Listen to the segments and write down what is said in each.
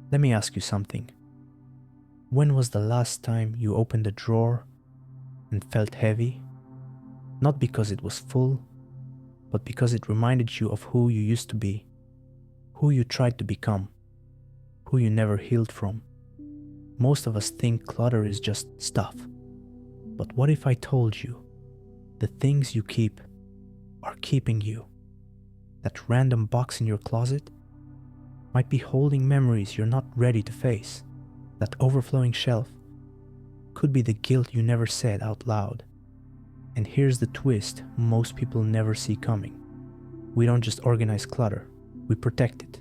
Let me ask you something. When was the last time you opened a drawer and felt heavy? Not because it was full, but because it reminded you of who you used to be, who you tried to become, who you never healed from. Most of us think clutter is just stuff. But what if I told you the things you keep are keeping you? That random box in your closet might be holding memories you're not ready to face. That overflowing shelf could be the guilt you never said out loud. And here's the twist most people never see coming. We don't just organize clutter, we protect it.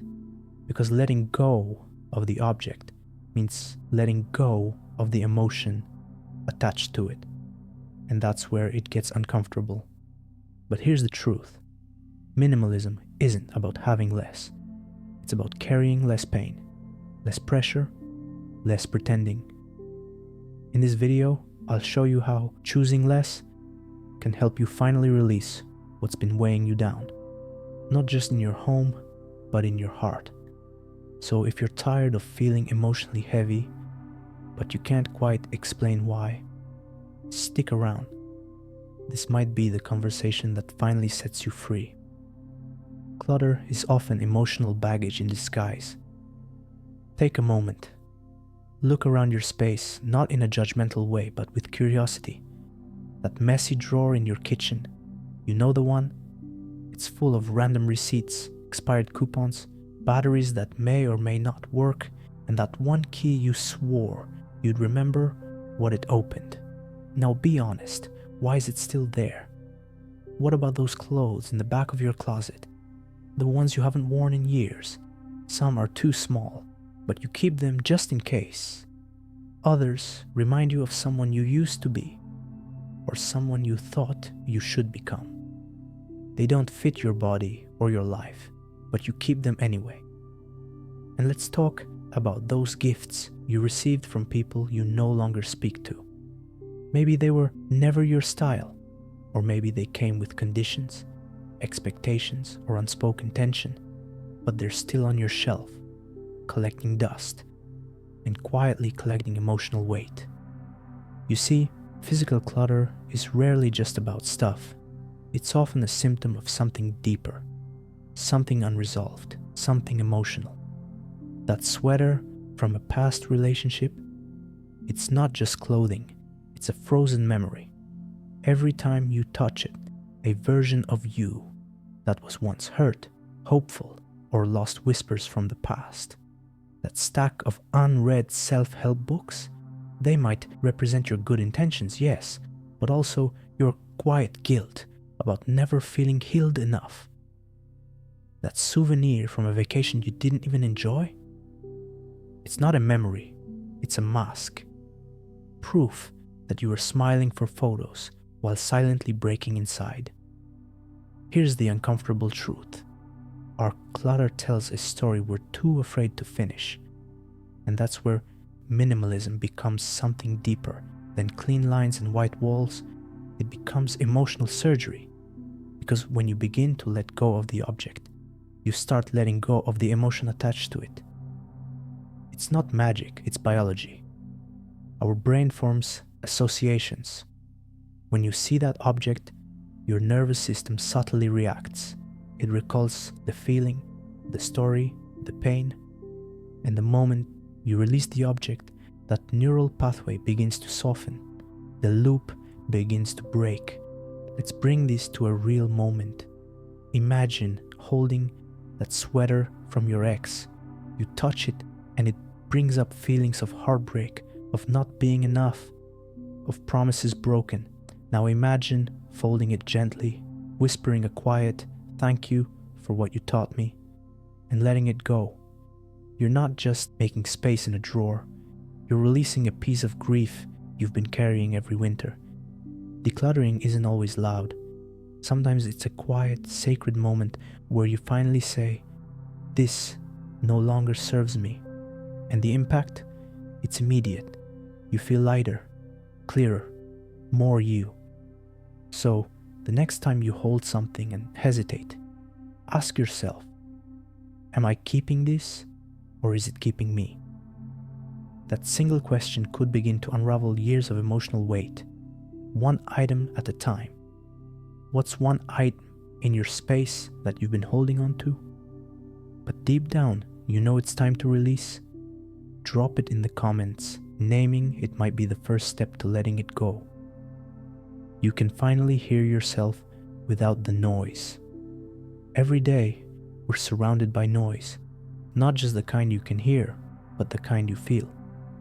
Because letting go of the object means letting go of the emotion attached to it. And that's where it gets uncomfortable. But here's the truth. Minimalism isn't about having less. It's about carrying less pain, less pressure, less pretending. In this video, I'll show you how choosing less can help you finally release what's been weighing you down. Not just in your home, but in your heart. So if you're tired of feeling emotionally heavy, but you can't quite explain why, stick around. This might be the conversation that finally sets you free. Clutter is often emotional baggage in disguise. Take a moment. Look around your space, not in a judgmental way, but with curiosity. That messy drawer in your kitchen, you know the one? It's full of random receipts, expired coupons, batteries that may or may not work, and that one key you swore you'd remember what it opened. Now be honest, why is it still there? What about those clothes in the back of your closet? The ones you haven't worn in years. Some are too small, but you keep them just in case. Others remind you of someone you used to be, or someone you thought you should become. They don't fit your body or your life, but you keep them anyway. And let's talk about those gifts you received from people you no longer speak to. Maybe they were never your style, or maybe they came with conditions, expectations, or unspoken tension, but they're still on your shelf, collecting dust, and quietly collecting emotional weight. You see, physical clutter is rarely just about stuff. It's often a symptom of something deeper, something unresolved, something emotional. That sweater from a past relationship, it's not just clothing, it's a frozen memory. Every time you touch it, a version of you that was once hurt, hopeful, or lost whispers from the past. That stack of unread self-help books, they might represent your good intentions, yes, but also your quiet guilt about never feeling healed enough. That souvenir from a vacation you didn't even enjoy? It's not a memory, it's a mask. Proof that you were smiling for photos while silently breaking inside. Here's the uncomfortable truth. Our clutter tells a story we're too afraid to finish. And that's where minimalism becomes something deeper than clean lines and white walls. It becomes emotional surgery. Because when you begin to let go of the object, you start letting go of the emotion attached to it. It's not magic, it's biology. Our brain forms associations. When you see that object, your nervous system subtly reacts. It recalls the feeling, the story, the pain, and the moment you release the object, that neural pathway begins to soften. The loop begins to break. Let's bring this to a real moment. Imagine holding that sweater from your ex. You touch it and it brings up feelings of heartbreak, of not being enough, of promises broken. Now imagine folding it gently, whispering a quiet "thank you for what you taught me," and letting it go. You're not just making space in a drawer, you're releasing a piece of grief you've been carrying every winter. Decluttering isn't always loud. Sometimes it's a quiet, sacred moment where you finally say, "This no longer serves me." And the impact? It's immediate. You feel lighter, clearer, more you. So, the next time you hold something and hesitate, ask yourself, am I keeping this or is it keeping me? That single question could begin to unravel years of emotional weight, one item at a time. What's one item in your space that you've been holding on to? But deep down, you know it's time to release. Drop it in the comments. Naming it might be the first step to letting it go. You can finally hear yourself without the noise. Every day, we're surrounded by noise. Not just the kind you can hear, but the kind you feel.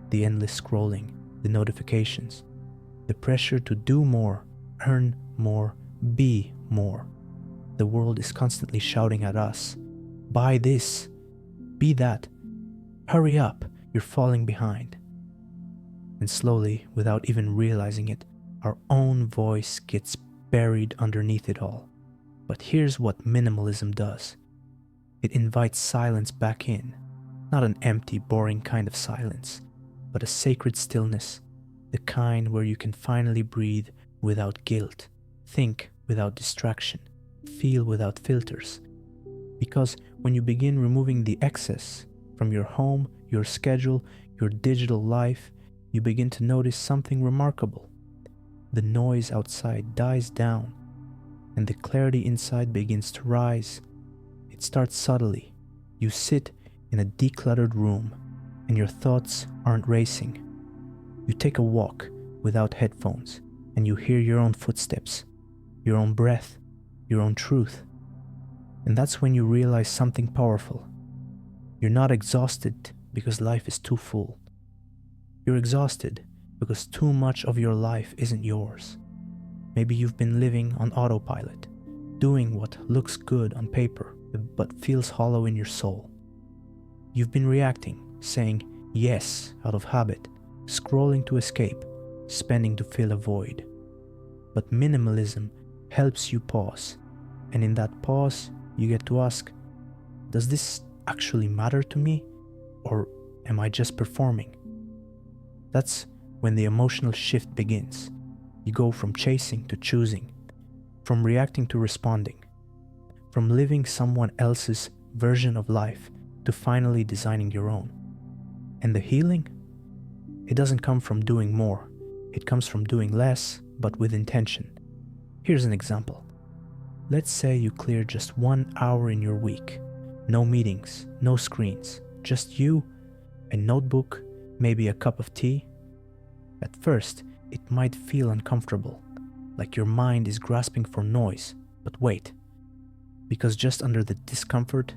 The endless scrolling, the notifications, the pressure to do more, earn more, be more. The world is constantly shouting at us, buy this, be that, hurry up, you're falling behind. And slowly, without even realizing it, our own voice gets buried underneath it all. But here's what minimalism does. It invites silence back in. Not an empty, boring kind of silence, but a sacred stillness, the kind where you can finally breathe without guilt, think without distraction, feel without filters. Because when you begin removing the excess from your home, your schedule, your digital life, you begin to notice something remarkable. The noise outside dies down, and the clarity inside begins to rise. It starts subtly. You sit in a decluttered room, and your thoughts aren't racing. You take a walk without headphones, and you hear your own footsteps, your own breath, your own truth. And that's when you realize something powerful. You're not exhausted because life is too full. You're exhausted because too much of your life isn't yours. Maybe you've been living on autopilot, doing what looks good on paper but feels hollow in your soul. You've been reacting, saying yes out of habit, scrolling to escape, spending to fill a void. But minimalism helps you pause, and in that pause, you get to ask, does this actually matter to me, or am I just performing? That's when the emotional shift begins. You go from chasing to choosing, from reacting to responding, from living someone else's version of life to finally designing your own. And the healing? It doesn't come from doing more. It comes from doing less, but with intention. Here's an example. Let's say you clear just 1 hour in your week. No meetings, no screens, just you, a notebook, maybe a cup of tea. At first, it might feel uncomfortable, like your mind is grasping for noise. But wait, because just under the discomfort,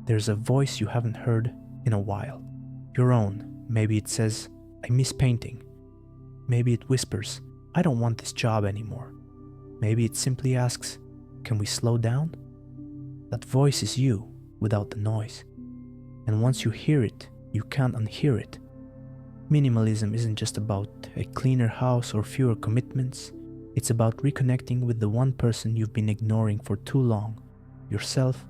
there's a voice you haven't heard in a while. Your own. Maybe it says, I miss painting. Maybe it whispers, I don't want this job anymore. Maybe it simply asks, can we slow down? That voice is you, without the noise. And once you hear it, you can't unhear it. Minimalism isn't just about a cleaner house or fewer commitments. It's about reconnecting with the one person you've been ignoring for too long, yourself.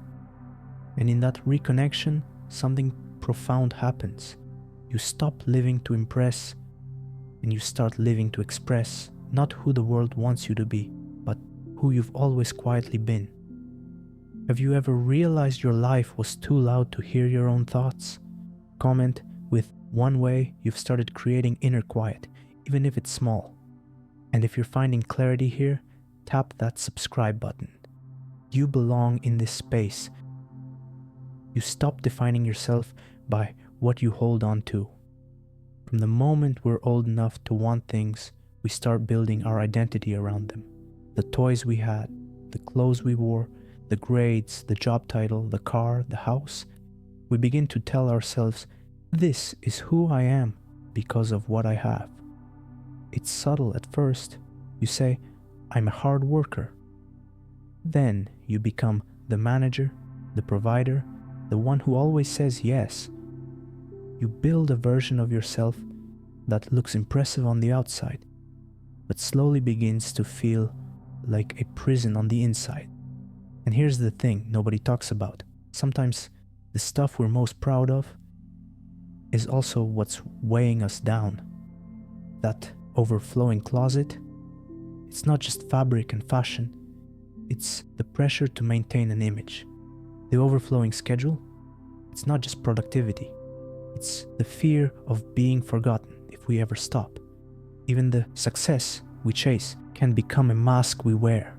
And in that reconnection, something profound happens. You stop living to impress, and you start living to express not who the world wants you to be, but who you've always quietly been. Have you ever realized your life was too loud to hear your own thoughts? Comment with one way you've started creating inner quiet, even if it's small. And if you're finding clarity here, tap that subscribe button. You belong in this space. You stop defining yourself by what you hold on to. From the moment we're old enough to want things, we start building our identity around them. The toys we had, the clothes we wore, the grades, the job title, the car, the house. We begin to tell ourselves, this is who I am because of what I have. It's subtle at first. You say, I'm a hard worker. Then you become the manager, the provider, the one who always says yes. You build a version of yourself that looks impressive on the outside, but slowly begins to feel like a prison on the inside. And here's the thing nobody talks about. Sometimes the stuff we're most proud of is also what's weighing us down. That overflowing closet, it's not just fabric and fashion, it's the pressure to maintain an image. The overflowing schedule, It's not just productivity. It's the fear of being forgotten if we ever stop. Even the success we chase can become a mask we wear,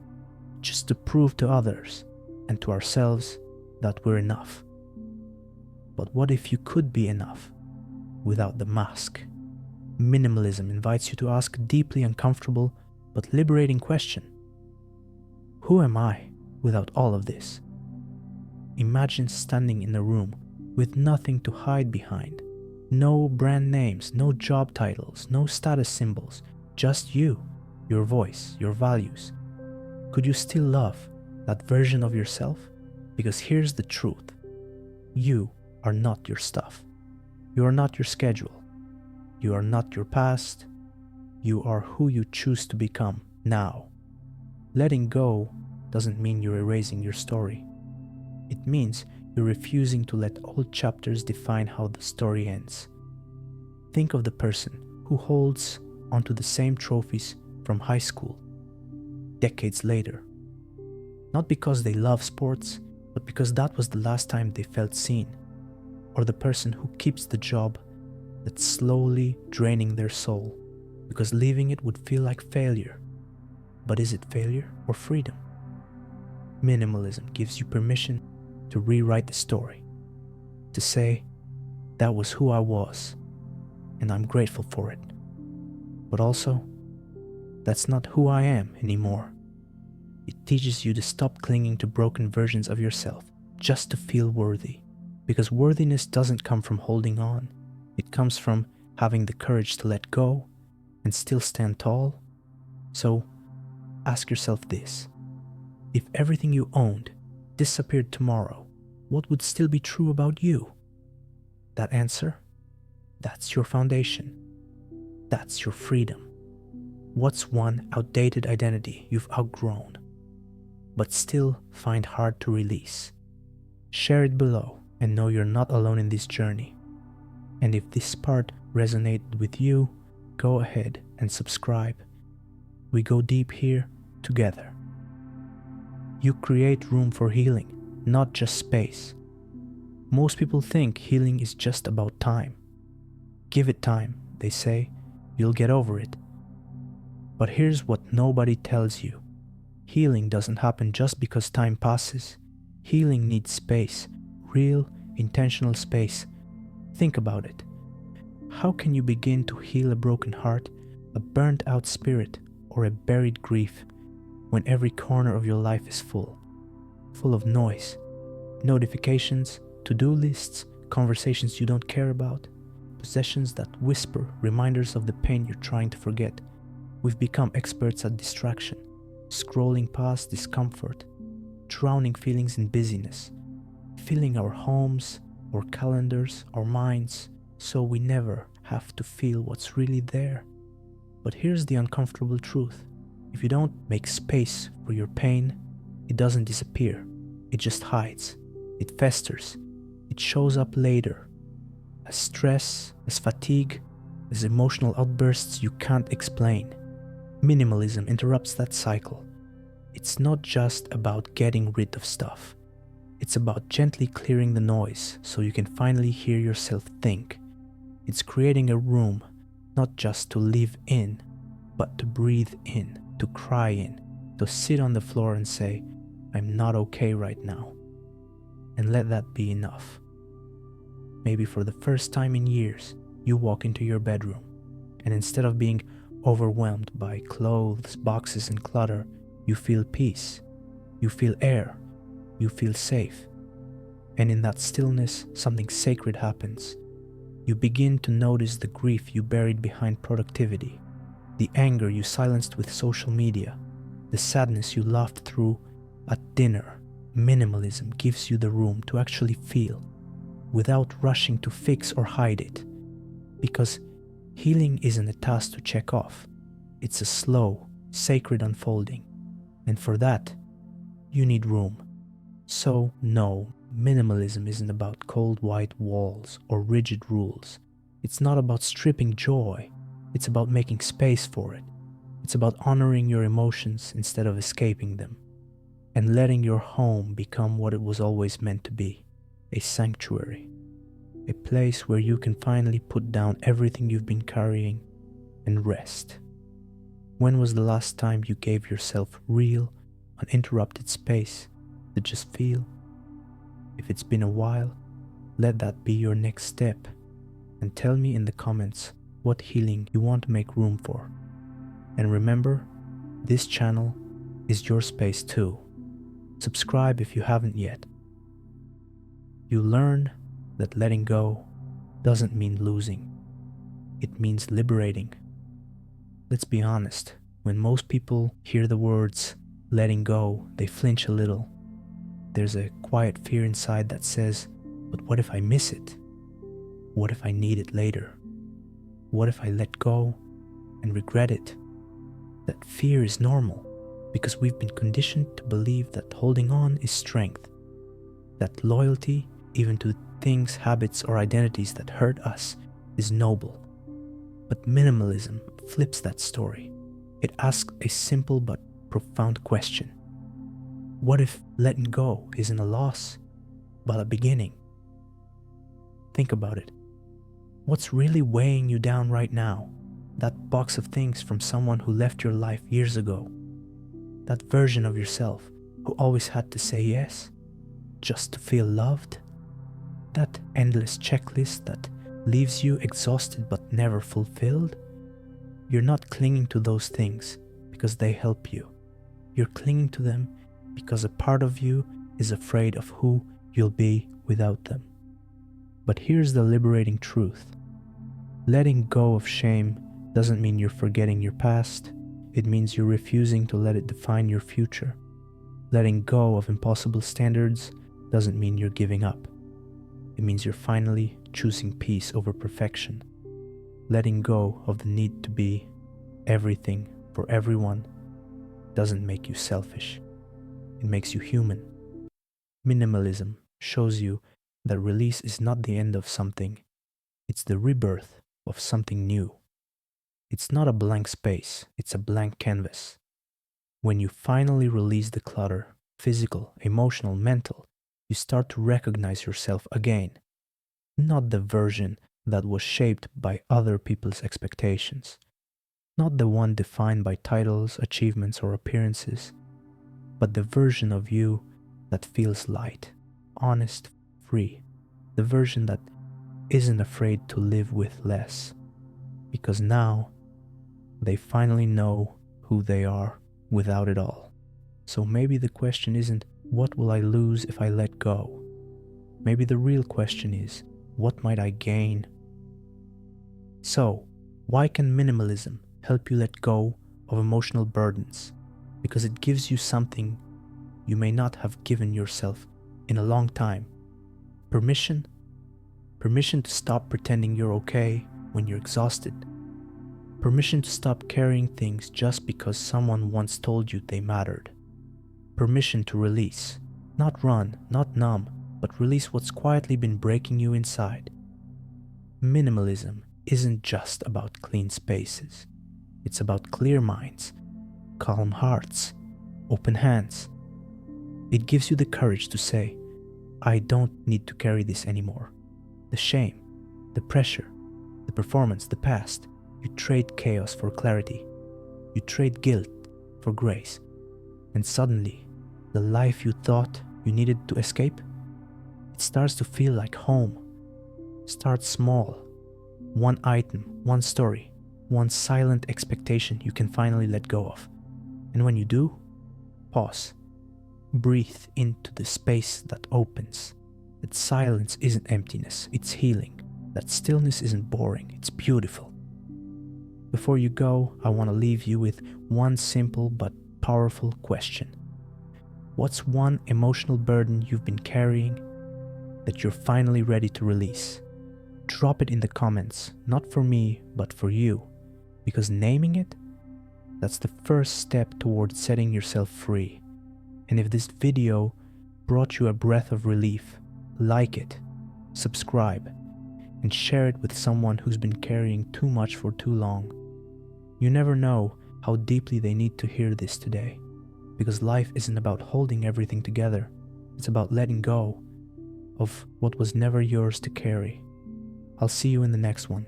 just to prove to others and to ourselves that we're enough. But what if you could be enough without the mask? Minimalism invites you to ask a deeply uncomfortable but liberating question. Who am I without all of this? Imagine standing in a room with nothing to hide behind. No brand names, no job titles, no status symbols, just you, your voice, your values. Could you still love that version of yourself? Because here's the truth. You are not your stuff. You are not your schedule. You are not your past. You are who you choose to become now. Letting go doesn't mean you're erasing your story. It means you're refusing to let old chapters define how the story ends. Think of the person who holds onto the same trophies from high school decades later. Not because they love sports, but because that was the last time they felt seen. Or the person who keeps the job that's slowly draining their soul because leaving it would feel like failure. But is it failure or freedom? Minimalism gives you permission to rewrite the story, to say, that was who I was, and I'm grateful for it. But also, that's not who I am anymore. It teaches you to stop clinging to broken versions of yourself just to feel worthy. Because worthiness doesn't come from holding on. It comes from having the courage to let go and still stand tall. So, ask yourself this. If everything you owned disappeared tomorrow, what would still be true about you? That answer? That's your foundation. That's your freedom. What's one outdated identity you've outgrown, but still find hard to release? Share it below and know you're not alone in this journey. And if this part resonated with you, go ahead and subscribe. We go deep here together. You create room for healing, not just space. Most people think healing is just about time. Give it time, they say, you'll get over it. But here's what nobody tells you. Healing doesn't happen just because time passes. Healing needs space, real, intentional space. Think about it. How can you begin to heal a broken heart, a burnt out spirit, or a buried grief when every corner of your life is full of noise, notifications, to-do lists, conversations you don't care about, possessions that whisper reminders of the pain you're trying to forget? We've become experts at distraction, scrolling past discomfort, drowning feelings in busyness, filling our homes, our calendars, our minds, so we never have to feel what's really there. But here's the uncomfortable truth. If you don't make space for your pain, it doesn't disappear. It just hides. It festers. It shows up later as stress, as fatigue, as emotional outbursts you can't explain. Minimalism interrupts that cycle. It's not just about getting rid of stuff. It's about gently clearing the noise so you can finally hear yourself think. It's creating a room, not just to live in, but to breathe in, to cry in, to sit on the floor and say, I'm not okay right now. And let that be enough. Maybe for the first time in years, you walk into your bedroom, and instead of being overwhelmed by clothes, boxes, and clutter, you feel peace, you feel air, you feel safe. And in that stillness, something sacred happens. You begin to notice the grief you buried behind productivity, the anger you silenced with social media, the sadness you laughed through at dinner. Minimalism gives you the room to actually feel, without rushing to fix or hide it. Because healing isn't a task to check off. It's a slow, sacred unfolding. And for that, you need room. So no, minimalism isn't about cold white walls or rigid rules. It's not about stripping joy. It's about making space for it. It's about honoring your emotions instead of escaping them, and letting your home become what it was always meant to be, a sanctuary, a place where you can finally put down everything you've been carrying and rest. When was the last time you gave yourself real, uninterrupted space to just feel? If it's been a while, let that be your next step, and tell me in the comments what healing you want to make room for. And remember, this channel is your space too. Subscribe if you haven't yet. You learn that letting go doesn't mean losing. It means liberating. Let's be honest, when most people hear the words letting go, they flinch a little. There's a quiet fear inside that says, but what if I miss it? What if I need it later? What if I let go and regret it? That fear is normal because we've been conditioned to believe that holding on is strength, that loyalty, even to things, habits, or identities that hurt us, is noble. But minimalism flips that story. It asks a simple but profound question. What if letting go isn't a loss, but a beginning? Think about it. What's really weighing you down right now? That box of things from someone who left your life years ago? That version of yourself who always had to say yes, just to feel loved? That endless checklist that leaves you exhausted but never fulfilled? You're not clinging to those things because they help you. You're clinging to them because a part of you is afraid of who you'll be without them. But here's the liberating truth. Letting go of shame doesn't mean you're forgetting your past. It means you're refusing to let it define your future. Letting go of impossible standards doesn't mean you're giving up. It means you're finally choosing peace over perfection. Letting go of the need to be everything for everyone doesn't make you selfish. It makes you human. Minimalism shows you that release is not the end of something. It's the rebirth of something new. It's not a blank space, it's a blank canvas. When you finally release the clutter, physical, emotional, mental, you start to recognize yourself again. Not the version that was shaped by other people's expectations. Not the one defined by titles, achievements, or appearances, but the version of you that feels light, honest, free. The version that isn't afraid to live with less. Because now, they finally know who they are without it all. So maybe the question isn't, what will I lose if I let go? Maybe the real question is, what might I gain? So, why can minimalism help you let go of emotional burdens? Because it gives you something you may not have given yourself in a long time. Permission. Permission to stop pretending you're okay when you're exhausted. Permission to stop carrying things just because someone once told you they mattered. Permission to release. Not run, not numb, but release what's quietly been breaking you inside. Minimalism isn't just about clean spaces. It's about clear minds, calm hearts, open hands. It gives you the courage to say, I don't need to carry this anymore. The shame, the pressure, the performance, the past. You trade chaos for clarity. You trade guilt for grace. And suddenly, the life you thought you needed to escape, it starts to feel like home. Start small. One item, one story, one silent expectation you can finally let go of. And when you do, pause. Breathe into the space that opens. That silence isn't emptiness, it's healing. That stillness isn't boring, it's beautiful. Before you go, I want to leave you with one simple but powerful question. What's one emotional burden you've been carrying that you're finally ready to release? Drop it in the comments, not for me, but for you. Because naming it, that's the first step towards setting yourself free. And if this video brought you a breath of relief, like it, subscribe, and share it with someone who's been carrying too much for too long. You never know how deeply they need to hear this today. Because life isn't about holding everything together, it's about letting go. of what was never yours to carry. I'll see you in the next one.